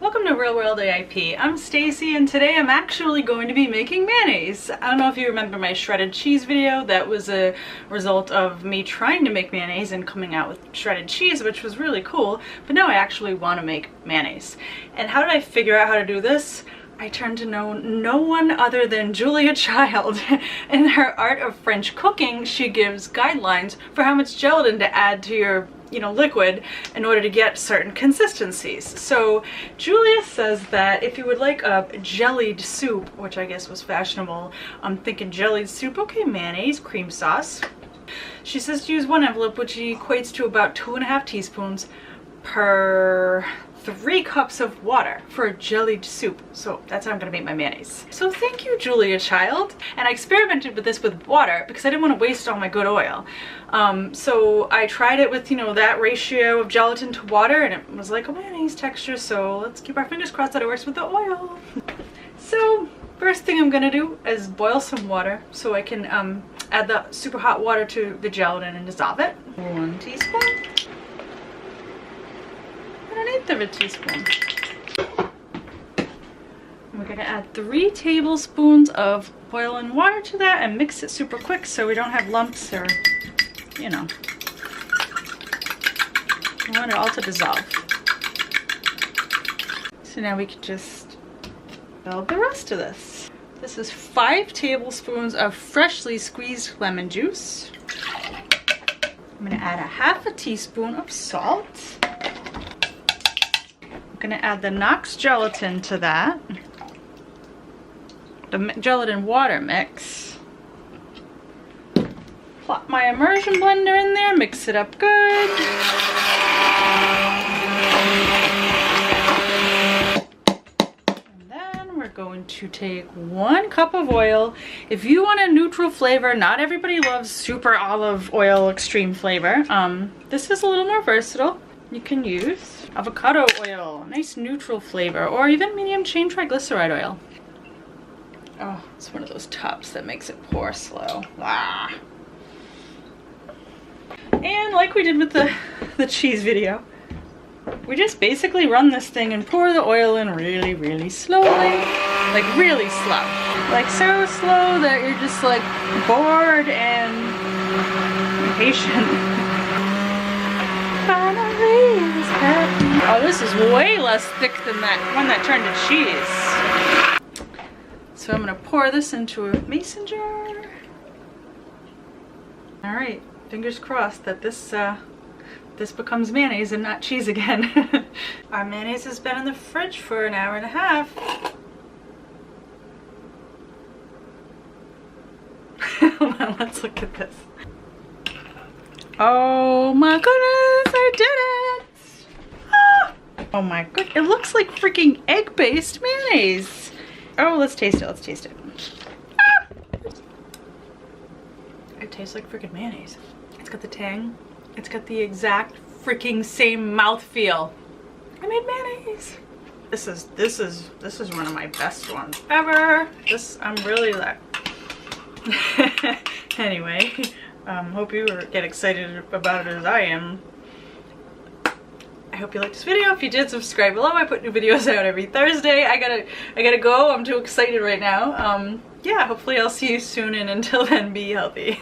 Welcome to Real World AIP. I'm Stacy and today I'm actually going to be making mayonnaise. I don't know if you remember my shredded cheese video. That was a result of me trying to make mayonnaise and coming out with shredded cheese, which was really cool. But now I actually want to make mayonnaise. And how did I figure out how to do this? I turned to no one other than Julia Child. In her Art of French Cooking, she gives guidelines for how much gelatin to add to your liquid in order to get certain consistencies. So Julia says that if you would like a jellied soup, which I guess was fashionable, I'm thinking jellied soup, okay, mayonnaise, cream sauce. She says to use 1 envelope, which equates to about 2.5 teaspoons per 3 cups of water for a jellied soup. So that's how I'm gonna make my mayonnaise. So thank you, Julia Child. And I experimented with this with water because I didn't want to waste all my good oil. So I tried it with, that ratio of gelatin to water, and it was like a mayonnaise texture. So let's keep our fingers crossed that it works with the oil. So first thing I'm gonna do is boil some water so I can add the super hot water to the gelatin and dissolve it. 1 teaspoon. 1/8 of a teaspoon. We're gonna add 3 tablespoons of boiling water to that and mix it super quick so we don't have lumps or, we want it all to dissolve. So now we can just build the rest of this. This is 5 tablespoons of freshly squeezed lemon juice. I'm gonna add 1/2 teaspoon of salt. I'm gonna add the Knox gelatin to that. The gelatin water mix. Plop my immersion blender in there, mix it up good. And then we're going to take 1 cup of oil. If you want a neutral flavor, not everybody loves super olive oil extreme flavor. This is a little more versatile. You can use avocado oil, nice neutral flavor, or even medium chain triglyceride oil. Oh, it's one of those tubs that makes it pour slow. Ah. And like we did with the cheese video, we just basically run this thing and pour the oil in really, really slowly. Like really slow. Like so slow that you're just like bored and impatient. Oh, this is way less thick than that one that turned to cheese. So I'm gonna pour this into a mason jar. All right, fingers crossed that this becomes mayonnaise and not cheese again. Our mayonnaise has been in the fridge for an hour and a half. Hold on, let's look at this. Oh my goodness, I did it! Ah! Oh my goodness, it looks like freaking egg-based mayonnaise. Oh, let's taste it, let's taste it. Ah! It tastes like freaking mayonnaise. It's got the tang. It's got the exact freaking same mouthfeel. I made mayonnaise. This is one of my best ones ever. I'm really like. Anyway. Hope you get excited about it as I am. I hope you liked this video. If you did, subscribe below. I put new videos out every Thursday. I gotta go. I'm too excited right now. Yeah, hopefully I'll see you soon, and until then, be healthy.